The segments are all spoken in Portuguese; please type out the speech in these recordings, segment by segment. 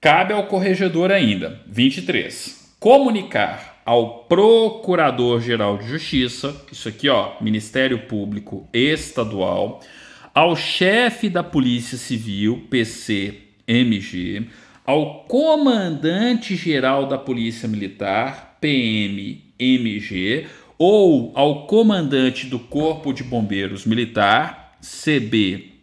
Cabe ao corregedor ainda, 23, comunicar ao Procurador-Geral de Justiça, isso aqui, ó, Ministério Público Estadual, ao chefe da Polícia Civil, PCMG, ao Comandante-Geral da Polícia Militar, PMMG, ou ao Comandante do Corpo de Bombeiros Militar, CB,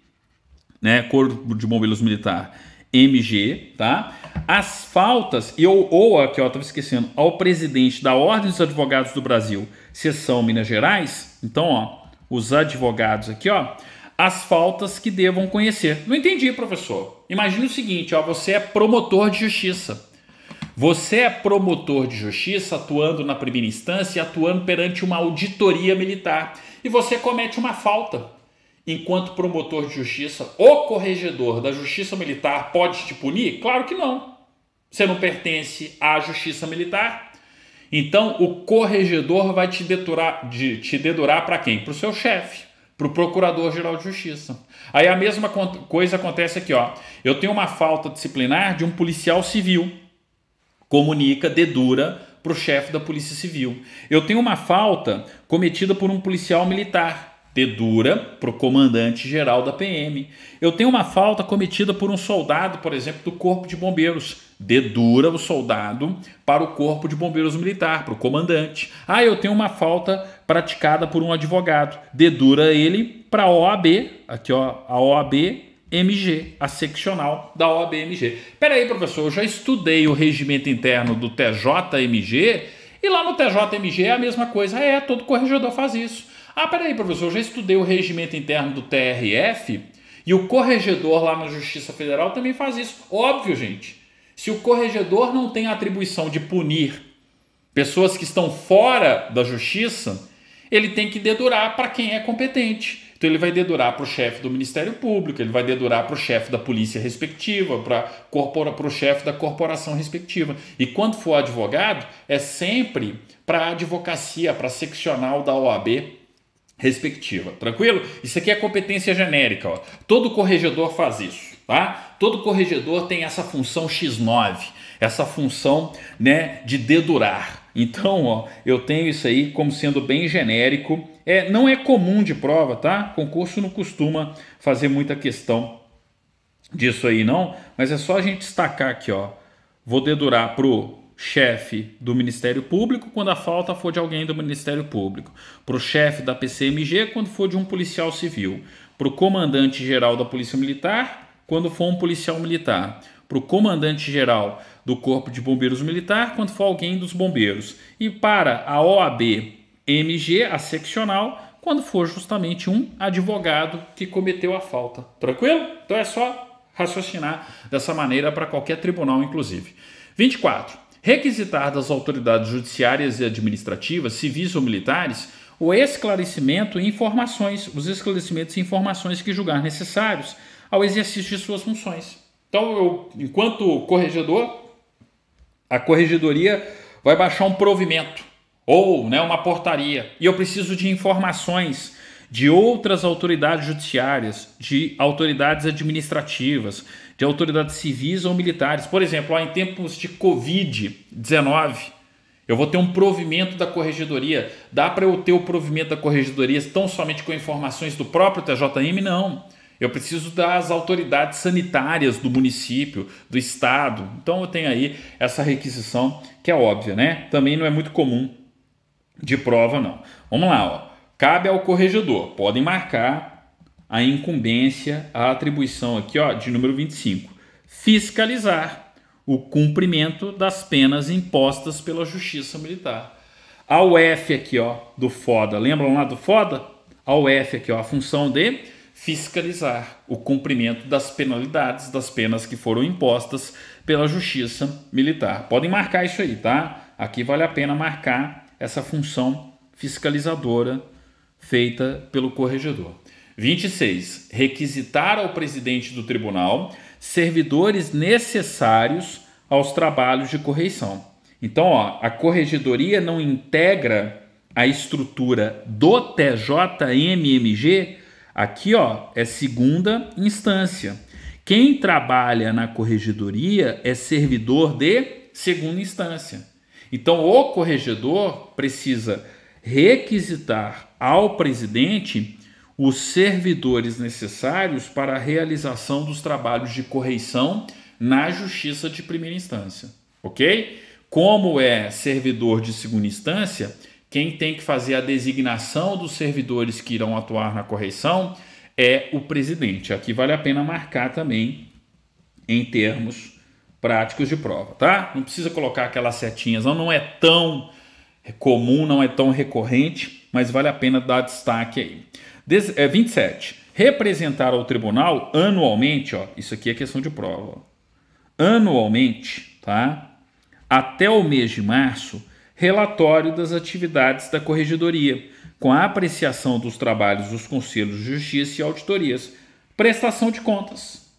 né, Corpo de Bombeiros Militar, MG, tá? As faltas, ou aqui, ó, estava esquecendo, ao presidente da Ordem dos Advogados do Brasil, seção Minas Gerais. Então, ó, os advogados aqui, ó, as faltas que devam conhecer. Não entendi, professor. Imagina o seguinte, ó, você é promotor de justiça. Você é promotor de justiça atuando na primeira instância e atuando perante uma auditoria militar. E você comete uma falta. Enquanto promotor de justiça, o corregedor da Justiça Militar pode te punir? Claro que não. Você não pertence à Justiça Militar. Então, o corregedor vai te dedurar para quem? Para o seu chefe, para o Procurador-Geral de Justiça. Aí a mesma coisa acontece aqui, ó. Eu tenho uma falta disciplinar de um policial civil. Comunica, dedura para o chefe da Polícia Civil. Eu tenho uma falta cometida por um policial militar. Dedura para o comandante-geral da PM. Eu tenho uma falta cometida por um soldado, por exemplo, do Corpo de Bombeiros. Dedura o soldado para o Corpo de Bombeiros Militar, para o comandante. Ah, eu tenho uma falta praticada por um advogado. Dedura ele para a OAB, aqui ó, a OAB MG, a seccional da OAB MG. Espera aí, professor, eu já estudei o regimento interno do TJMG e lá no TJMG é a mesma coisa. É, todo corregedor faz isso. Ah, peraí, professor, eu já estudei o regimento interno do TRF e o corregedor lá na Justiça Federal também faz isso. Óbvio, gente. Se o corregedor não tem a atribuição de punir pessoas que estão fora da justiça, ele tem que dedurar para quem é competente. Então ele vai dedurar para o chefe do Ministério Público, ele vai dedurar para o chefe da polícia respectiva, para o chefe da corporação respectiva. E quando for advogado, é sempre para a advocacia, para a seccional da OAB respectiva, tranquilo? Isso aqui é competência genérica, ó. Todo corregedor faz isso, tá? Todo corregedor tem essa função X9, essa função, né, de dedurar. Então, ó, eu tenho isso aí como sendo bem genérico. Não é comum de prova, tá? Concurso não costuma fazer muita questão disso aí, não. Mas é só a gente destacar aqui, ó. Vou dedurar pro chefe do Ministério Público quando a falta for de alguém do Ministério Público, para o chefe da PCMG quando for de um policial civil, para o comandante-geral da Polícia Militar quando for um policial militar, para o comandante-geral do Corpo de Bombeiros Militar quando for alguém dos bombeiros, e para a OAB MG, a seccional, quando for justamente um advogado que cometeu a falta. Tranquilo? Então é só raciocinar dessa maneira para qualquer tribunal, inclusive. 24. Requisitar das autoridades judiciárias e administrativas, civis ou militares, o esclarecimento e informações, os esclarecimentos e informações que julgar necessários ao exercício de suas funções. Então, eu, enquanto corregedor, a corregedoria vai baixar um provimento ou, né, uma portaria e eu preciso de informações de outras autoridades judiciárias, de autoridades administrativas, de autoridades civis ou militares. Por exemplo, em tempos de Covid-19, eu vou ter um provimento da corregedoria. Dá para eu ter o provimento da corregedoria tão somente com informações do próprio TJM? Não. Eu preciso das autoridades sanitárias do município, do estado. Então eu tenho aí essa requisição que é óbvia, né? Também não é muito comum de prova, não. Vamos lá, ó. Cabe ao corregedor. Podem marcar a incumbência, a atribuição aqui, ó, de número 25. Fiscalizar o cumprimento das penas impostas pela Justiça Militar. A UF aqui, ó, do FODA. Lembram lá do FODA? A UF aqui, ó, a função de fiscalizar o cumprimento das penalidades, das penas que foram impostas pela Justiça Militar. Podem marcar isso aí, tá? Aqui vale a pena marcar essa função fiscalizadora feita pelo corregedor. 26. Requisitar ao presidente do tribunal servidores necessários aos trabalhos de correição. Então, ó, a corregedoria não integra a estrutura do TJMMG. Aqui, ó, é segunda instância. quem trabalha na corregedoria é servidor de segunda instância. Então, o corregedor precisa requisitar ao presidente os servidores necessários para a realização dos trabalhos de correição na justiça de primeira instância, ok? Como é servidor de segunda instância, quem tem que fazer a designação dos servidores que irão atuar na correição é o presidente. Aqui vale a pena marcar também em termos práticos de prova, tá? Não precisa colocar aquelas setinhas, não é tão comum, não é tão recorrente, mas vale a pena dar destaque aí. 27. Representar ao tribunal anualmente, ó, isso aqui é questão de prova, ó, anualmente, tá? Até o mês de março, relatório das atividades da corregedoria, com a apreciação dos trabalhos dos conselhos de justiça e auditorias, prestação de contas.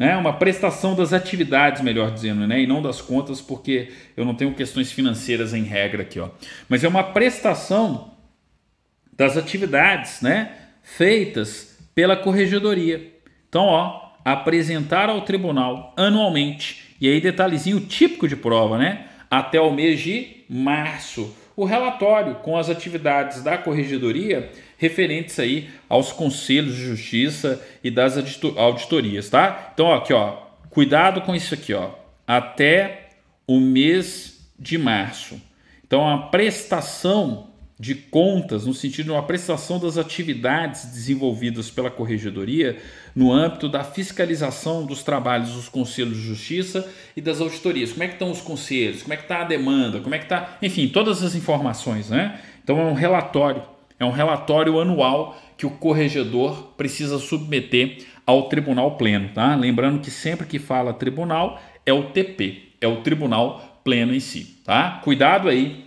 Uma prestação das atividades, melhor dizendo, né? E não das contas, porque eu não tenho questões financeiras em regra aqui, ó. Mas é uma prestação das atividades, né, feitas pela corregedoria. Então, ó, apresentar ao tribunal anualmente, e aí detalhezinho típico de prova, né? Até o mês de março, o relatório com as atividades da corregedoria referentes aí aos conselhos de justiça e das auditorias, tá? Então, ó, aqui, ó, cuidado com isso aqui, ó, até o mês de março. Então, a prestação de contas, no sentido de uma prestação das atividades desenvolvidas pela corregedoria no âmbito da fiscalização dos trabalhos dos conselhos de justiça e das auditorias. Como é que estão os conselhos? Como é que está a demanda? Como é que está... Enfim, todas as informações, né? Então é um relatório anual que o corregedor precisa submeter ao tribunal pleno, tá? Lembrando que sempre que fala tribunal é o TP, é o tribunal pleno em si, tá? Cuidado aí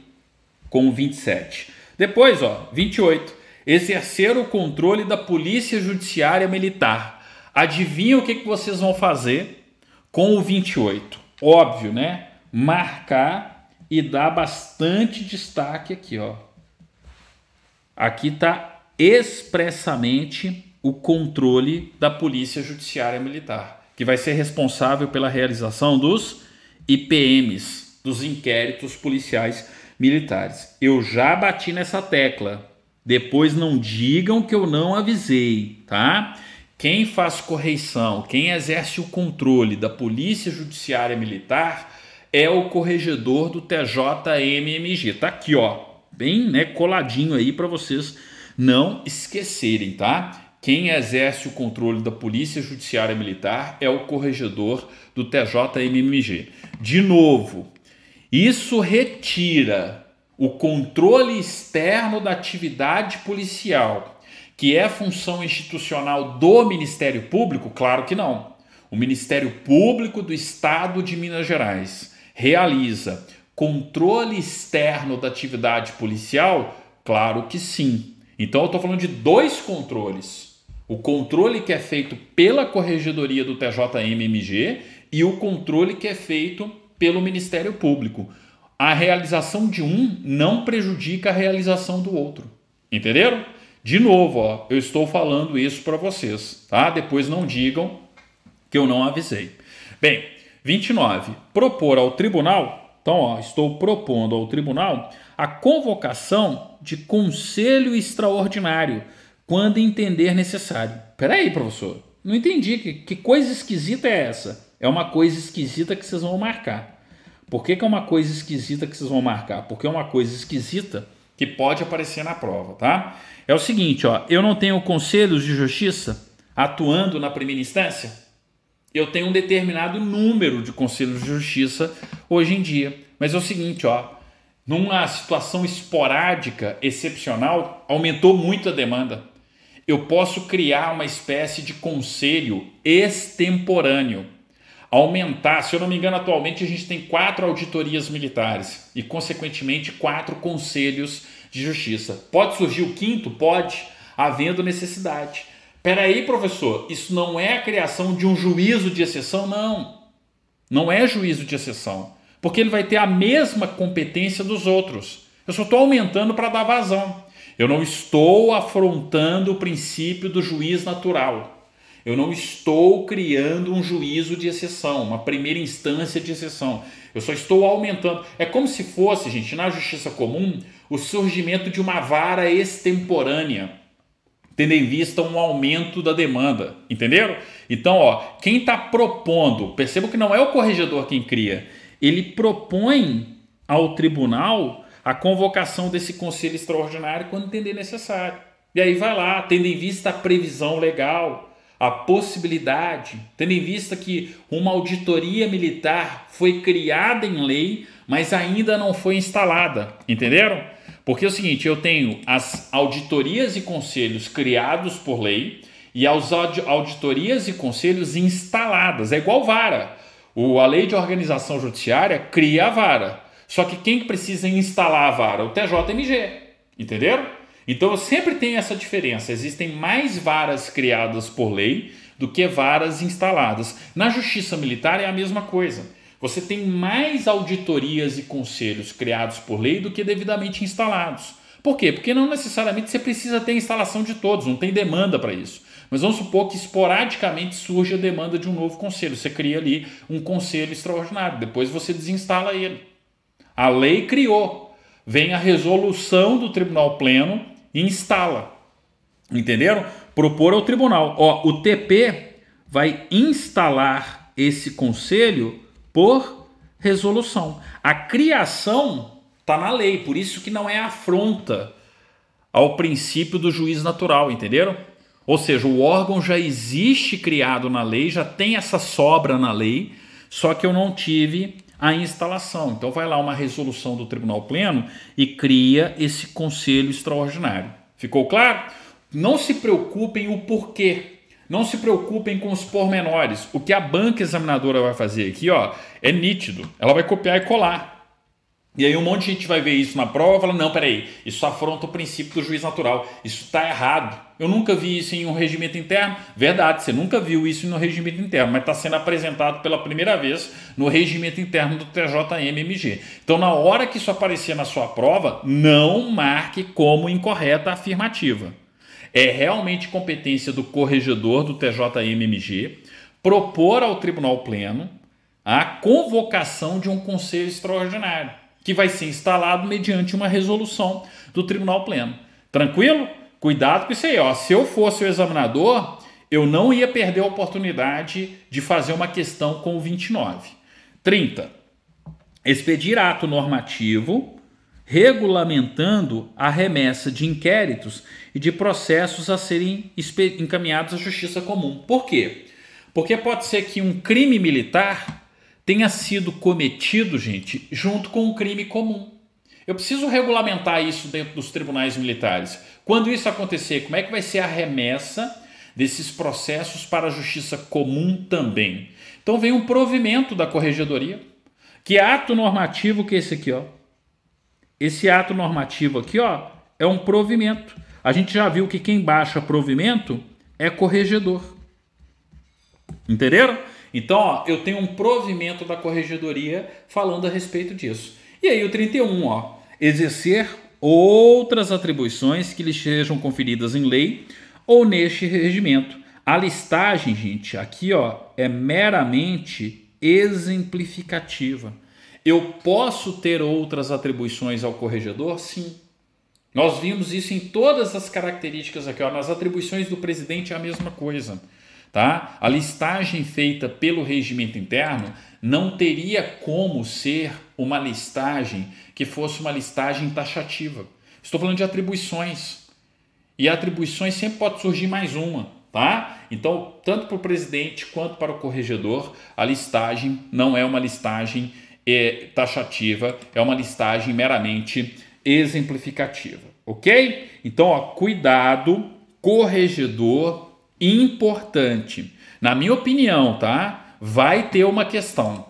com o 27. Depois, ó, 28. Exercer o controle da Polícia Judiciária Militar. Adivinha o que vocês vão fazer com o 28? Óbvio, né? Marcar e dar bastante destaque aqui, ó. Aqui está expressamente o controle da Polícia Judiciária Militar, que vai ser responsável pela realização dos IPMs, dos inquéritos policiais militares. Eu já bati nessa tecla. Depois não digam que eu não avisei, tá? Quem faz correição, quem exerce o controle da Polícia Judiciária Militar é o corregedor do TJMMG. Tá aqui, ó, bem, né, coladinho aí para vocês não esquecerem, tá? Quem exerce o controle da Polícia Judiciária Militar é o corregedor do TJMMG. De novo, isso retira o controle externo da atividade policial, que é função institucional do Ministério Público? Claro que não. O Ministério Público do Estado de Minas Gerais realiza controle externo da atividade policial? Claro que sim. Então eu estou falando de dois controles. O controle que é feito pela Corregedoria do TJMMG e o controle que é feito pelo Ministério Público. A realização de um não prejudica a realização do outro. Entenderam? De novo, ó, eu estou falando isso para vocês, tá? Depois não digam que eu não avisei. Bem, 29. Propor ao tribunal. Então, ó, estou propondo ao tribunal a convocação de conselho extraordinário quando entender necessário. Peraí, professor, não entendi. Que coisa esquisita é essa? É uma coisa esquisita que vocês vão marcar. Por que é uma coisa esquisita que vocês vão marcar? Porque é uma coisa esquisita que pode aparecer na prova, tá? É o seguinte, ó, eu não tenho conselhos de justiça atuando na primeira instância? Eu tenho um determinado número de conselhos de justiça hoje em dia. Mas é o seguinte, ó, numa situação esporádica, excepcional, aumentou muito a demanda. Eu posso criar uma espécie de conselho extemporâneo. Aumentar, se eu não me engano, atualmente a gente tem 4 auditorias militares e, consequentemente, 4 conselhos de justiça. Pode surgir o 5º? Pode, havendo necessidade. Peraí, professor, isso não é a criação de um juízo de exceção? Não, não é juízo de exceção, porque ele vai ter a mesma competência dos outros. Eu só estou aumentando para dar vazão. Eu não estou afrontando o princípio do juiz natural. Eu não estou criando um juízo de exceção, uma primeira instância de exceção. Eu só estou aumentando. É como se fosse, gente, na justiça comum, o surgimento de uma vara extemporânea, tendo em vista um aumento da demanda, entenderam? Então, ó, quem está propondo, perceba que não é o corregedor quem cria, ele propõe ao tribunal a convocação desse conselho extraordinário quando entender necessário. E aí vai lá, tendo em vista a previsão legal, a possibilidade, tendo em vista que uma auditoria militar foi criada em lei, mas ainda não foi instalada, entenderam? Porque é o seguinte, eu tenho as auditorias e conselhos criados por lei e as auditorias e conselhos instaladas, é igual vara. A lei de organização judiciária cria a vara, só que quem precisa instalar a vara? O TJMG, entenderam? Então eu sempre tenho essa diferença, existem mais varas criadas por lei do que varas instaladas. Na justiça militar é a mesma coisa, você tem mais auditorias e conselhos criados por lei do que devidamente instalados. Por quê? Porque não necessariamente você precisa ter instalação de todos, não tem demanda para isso. Mas vamos supor que esporadicamente surge a demanda de um novo conselho, você cria ali um conselho extraordinário, depois você desinstala ele. A lei criou, vem a resolução do Tribunal Pleno e instala, entenderam? Propor ao tribunal, ó, o TP vai instalar esse conselho por resolução. A criação está na lei, por isso que não é afronta ao princípio do juiz natural, entenderam? Ou seja, o órgão já existe criado na lei, já tem essa sobra na lei, só que eu não tive a instalação. Então vai lá uma resolução do Tribunal Pleno e cria esse conselho extraordinário. Ficou claro? Não se preocupem o porquê. Não se preocupem com os pormenores. O que a banca examinadora vai fazer aqui, ó, é nítido. Ela vai copiar e colar. E aí um monte de gente vai ver isso na prova e fala, não, peraí, isso afronta o princípio do juiz natural. Isso está errado. Eu nunca vi isso em um regimento interno. Verdade, você nunca viu isso no regimento interno, mas está sendo apresentado pela primeira vez no regimento interno do TJM-MG. Então, na hora que isso aparecer na sua prova, não marque como incorreta a afirmativa. É realmente competência do corregedor do TJM-MG propor ao Tribunal Pleno a convocação de um conselho extraordinário, que vai ser instalado mediante uma resolução do Tribunal Pleno. Tranquilo? Cuidado com isso aí. Ó. Se eu fosse o examinador, eu não ia perder a oportunidade de fazer uma questão com o 29. 30. Expedir ato normativo regulamentando a remessa de inquéritos e de processos a serem encaminhados à justiça comum. Por quê? Porque pode ser que um crime militar tenha sido cometido, gente, junto com um crime comum. Eu preciso regulamentar isso dentro dos tribunais militares. Quando isso acontecer, como é que vai ser a remessa desses processos para a justiça comum também? Então vem um provimento da corregedoria. Que ato normativo que é esse aqui, ó? Esse ato normativo aqui, ó, é um provimento. A gente já viu que quem baixa provimento é corregedor. Entenderam? Então, ó, eu tenho um provimento da corregedoria falando a respeito disso. E aí o 31, ó, exercer outras atribuições que lhe sejam conferidas em lei ou neste regimento. A listagem, gente, aqui, ó, é meramente exemplificativa. Eu posso ter outras atribuições ao corregedor? Sim. Nós vimos isso em todas as características aqui, ó, nas atribuições do presidente é a mesma coisa. Tá? A listagem feita pelo regimento interno não teria como ser uma listagem que fosse uma listagem taxativa. Estou falando de atribuições. E atribuições sempre pode surgir mais uma. Tá? Então, tanto para o presidente quanto para o corregedor, a listagem não é uma listagem taxativa, é uma listagem meramente exemplificativa. Ok? Então, ó, cuidado, corregedor importante. Na minha opinião, tá? Vai ter uma questão.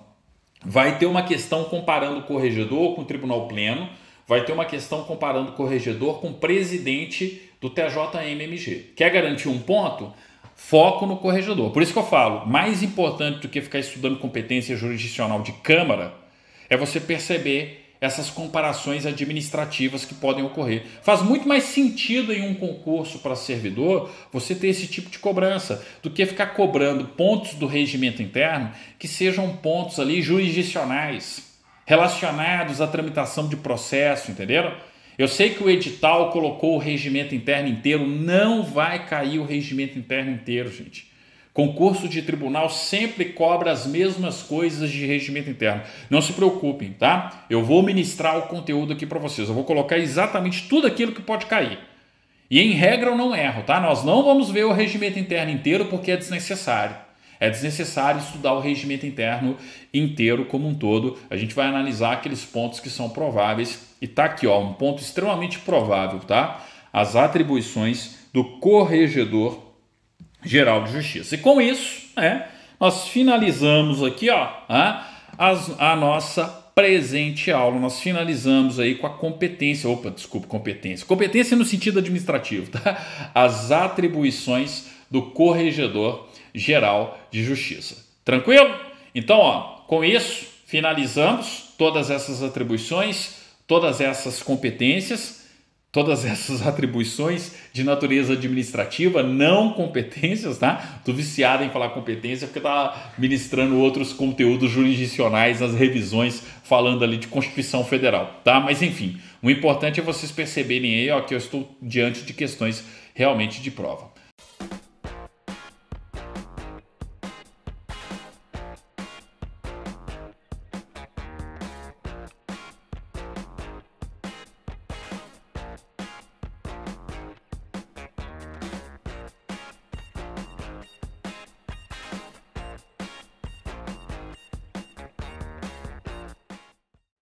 Vai ter uma questão comparando o corregedor com o Tribunal Pleno. Vai ter uma questão comparando o corregedor com o presidente do TJM-MG. Quer garantir um ponto? Foco no corregedor. Por isso que eu falo, mais importante do que ficar estudando competência jurisdicional de Câmara é você perceber essas comparações administrativas que podem ocorrer. Faz muito mais sentido em um concurso para servidor você ter esse tipo de cobrança do que ficar cobrando pontos do regimento interno que sejam pontos ali jurisdicionais, relacionados à tramitação de processo, entenderam? Eu sei que o edital colocou o regimento interno inteiro, não vai cair o regimento interno inteiro, gente. Concurso de tribunal sempre cobra as mesmas coisas de regimento interno. Não se preocupem, tá? Eu vou ministrar o conteúdo aqui para vocês. Eu vou colocar exatamente tudo aquilo que pode cair. E em regra eu não erro, tá? Nós não vamos ver o regimento interno inteiro porque é desnecessário. É desnecessário estudar o regimento interno inteiro como um todo. A gente vai analisar aqueles pontos que são prováveis. E tá aqui, ó, um ponto extremamente provável, tá? As atribuições do Corregedor Geral de Justiça. E com isso, nós finalizamos aqui, ó, a nossa presente aula. Nós finalizamos aí com a competência. Competência. Competência no sentido administrativo, tá? As atribuições do Corregedor Geral de Justiça. Tranquilo? Então, ó, com isso, finalizamos todas essas atribuições, todas essas competências, todas essas atribuições de natureza administrativa, não competências, tá? Tô viciado em falar competência porque tá ministrando outros conteúdos jurisdicionais nas revisões, falando ali de Constituição Federal, tá? Mas enfim, o importante é vocês perceberem aí, ó, que eu estou diante de questões realmente de prova.